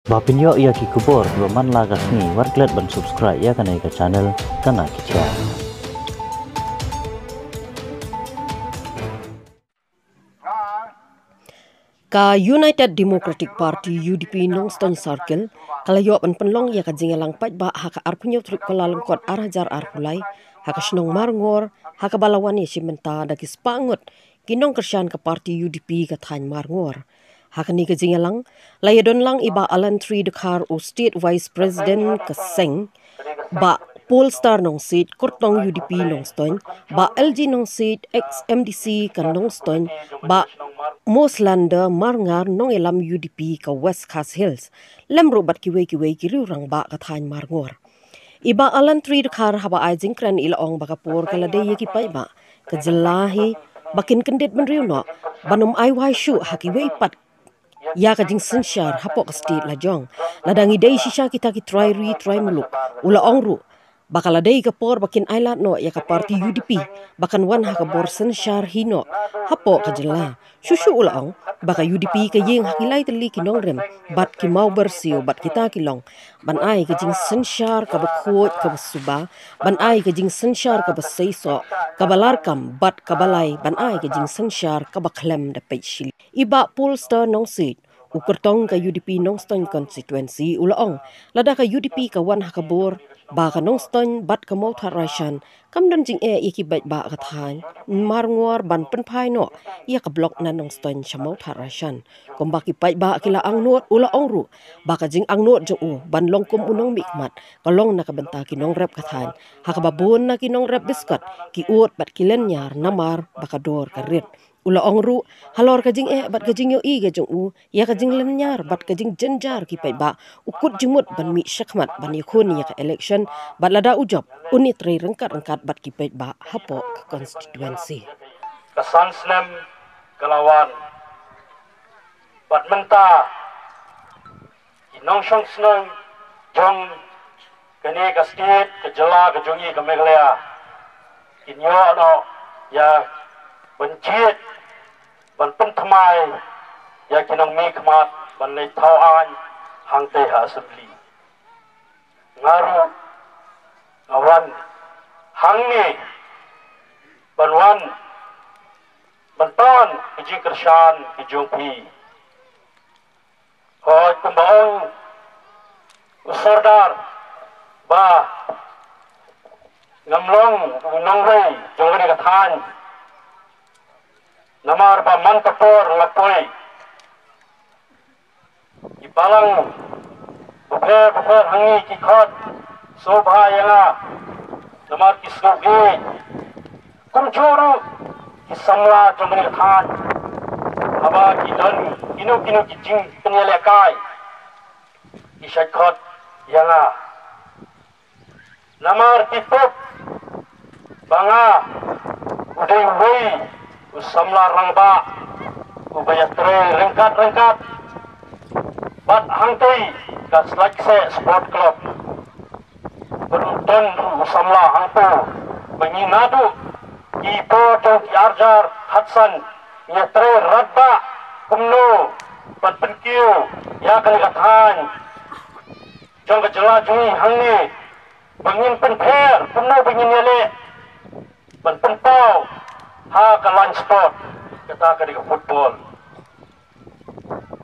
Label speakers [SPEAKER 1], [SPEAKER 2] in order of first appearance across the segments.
[SPEAKER 1] Bapinyo ia ki kubor roman lagas ni warklet ban subscribe ya kanai ka channel kana kicha.
[SPEAKER 2] Ka United Democratic Party UDP Nongstone Circle kalayo ban penlong ya ka jingalang pat ba haka arpunyo trip kolalengkot arajar arkulai haka snong marngor haka balawan ya simenta daki spangut kinong kersian ka parti UDP ka than marngor haka ni ka jingalang layadon lang iba Alan Tree Dekar o State Vice President ka Seng ba Polestar nong seat kortong UDP Nongstone ba LG nong seat ex MDC ka Nongstone ba Moslanda marngar nong elam UDP ka West Khas Hills lem robat kiwe ki rang ba ka than marngor iba Alan Tree Dekar haba ai jingkran ilaong bakapor kala de yeki pai ba ka jelahi bakin kendit menriu no banum ai wai shu hakiwe ipat ya ka jing sensyar hapok state lajong ladangi dei sisa kita ki try muluk ula ongru bakala dei ka por bakin ailat no ya ka parti UDP bakan wan ha ka bor sensyar hino hapok ka jela susu ula ong baka UDP ka yeng hakilai teli kinong rem bat ki mau bersio bat kita kilong ban ai ka jing sensyar ka bakhot ka basuba ban ai ka jing sensyar ka basaiso ka balarkam bat ka balai ban ai ka jing sensyar ka baklem da peishil iba Polestar nong seat ukertong ka UDP Nongstone constituency ulaong lada ka UDP ka wan hakabor ba ka Nongstone bat ka mauthar raishan kamdan jing iki bait ba ka than marngor ban penpai no ia ka blok na Nongstone cha mauthar raishan kombaki pai ba kila angnot ulaong ru ba ka jing angnot jo u ban longkum unong mikmat kalong na ka benta kinong rep ka than hakababon na kinong rep biskat ki ut bat kilen nyar namar bakador ka rit ula ongru halor kajing bat kajing yo i gajong u ya kajing lenyar bat kajing jenjar ki pai ba ukut jemut ban mi syakmat ban yakun ya ka election bat lada ujab unit rei rengkat bat ki pai ba hapo ke konstituensi
[SPEAKER 3] kesan senem kelawan bat menta inong syong seneng jong kene ka state ke jela ke jongi ke meglea kinyo no ya bencit ban pentamai ya kinong mikmat ban lay tauan hang teh assembly ngaru ngawan hang ni banwan bantan kiji kershan kijungpi hoi kumbaong usordar ba ngamlong unong rei jongani kathan namar ba mantapor ngapoy ipalang buper hangi kikot sobha yanga namar kisnogi kumjuru kisamla jongani kathan haba kidan kinu kijing penyelekai isakot yanga namar kipop banga udai wei usamla rangba ubaya tre rengkat bat hangtei ka selakse sport club berunton usamla hangpo menginadu kipo jong arjar hatsan nya tre radba kumno pat penkiu ya kalikathan jong kejela jungi hangni bangin penper kumno bangin yale ban penpau ha ka lunch sport kata ka di football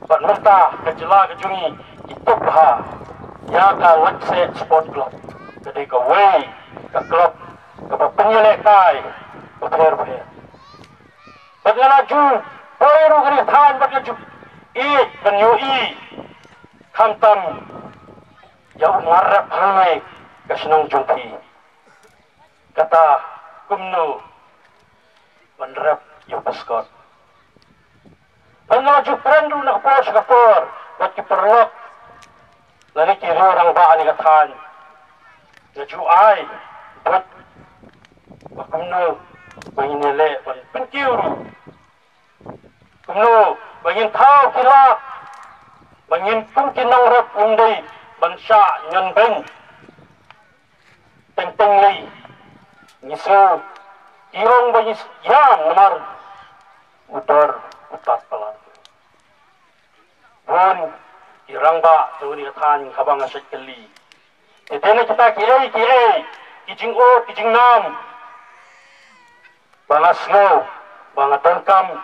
[SPEAKER 3] ban mentah ka jela ka jungi ituk ha ya ka lakse sport club jadi ka way ka club ka penyele kai ka pher bagala ju poiru ka than bagala ju ban yo khamtam ya ngarap hangai ka sinong jungpi kata kumno manrap yung paskot. Ang mga juprendu na kapor, ba't kiperlok, lani kirurang baan ni kathan, na juay, ba't kumno, bangin nile, penkiuru, kumno, bangin tao kilak, bangin kung kinangrap unday, bansya, nyanbeng, tengtenglay, ngiso, irong bangis yam namar utar utat pelan. Bon irangba joni athan habang asat kali tetene kita kijing o kijing nam banga slow banga tangkam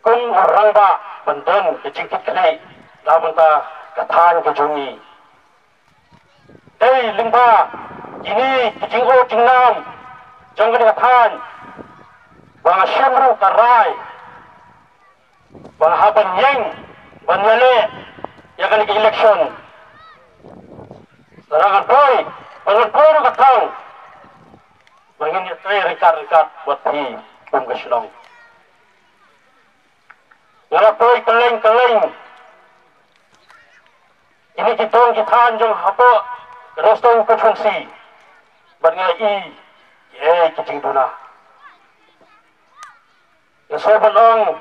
[SPEAKER 3] kung rangba bandan kijing kikli lamanta kathan kejungi dei lingba kini kijing o kijing nam jangga kathan banga syamru karai banga haban yang banale ya kan ke election larangan boy no katang mangin ya try rekat buat hi pum keslong ngara boy keleng ini kitong kitan jong hapo rostong konferensi bangai kijing duna ya sobalong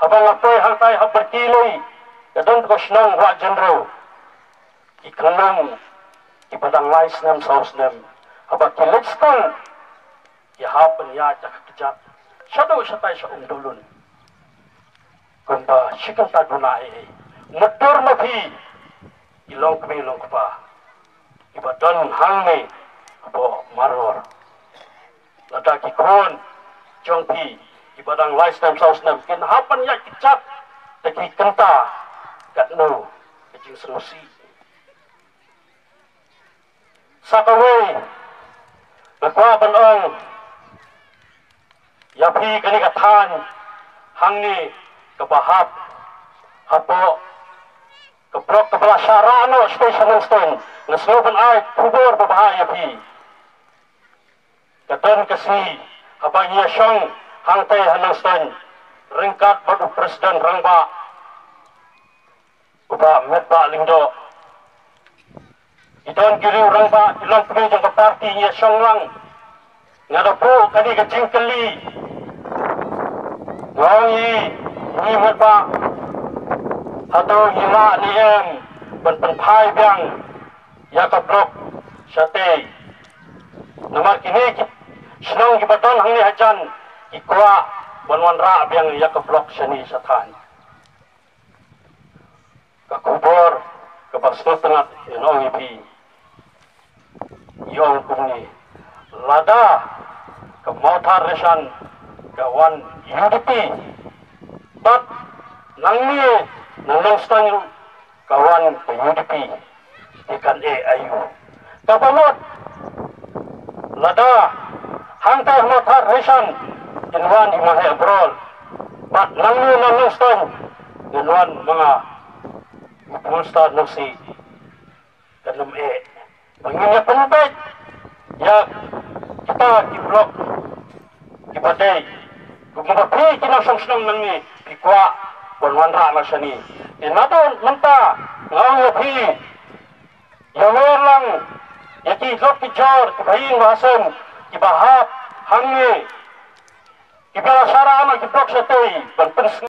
[SPEAKER 3] habang apoy hangtay haberkiloy kadon ko snong wa jenro ikanang ipadang lais nam saus nam habang kilitston ya hapen ya jakjak shadow satay sa umdulun kumba shikang tadunai motor mapi ilong pa ibadon hangme apo maror ladaki kon jongpi ibadang lais nam saus nam kin hapen ya kicap daki kenta kat no kecing serusi sakaway nakwa banong yapi kani kathan hangni kabahap hapo kaprok kabala syarano station ng stone nasloban ay kubor babahay yapi kadon kasi habang iya siyang hangtay hanang stone ringkat baru presiden rangba uba medba lingdo idon kiri rangba ilang kami jangka parti iya siyang lang ngadapo kani kacing keli ngongi ni medba atau hima niem penpai biang ya kablok syate nomor kini senang kibaton hangni hajan ikwa banwan ra biang ya kablok seni satan kakubor kabasno tengah inong ipi yong kumni lada kemotar resan kawan UDP bat nangni nang stang kawan ke UDP ikan ayu kapamot lada hangtay motar resan inwan imahe abrol bat nangni nang stang inwan mga Pulstar nasi kanam mengingat penbet ya kita di blok di badai gumapi kita sang nang ni pikwa bonwanra na sani inadon menta ngau pi ya lang ya ki lok ki jor ki bhaing wasam ki bahap hangi ki bala sarana ki blok satoi ban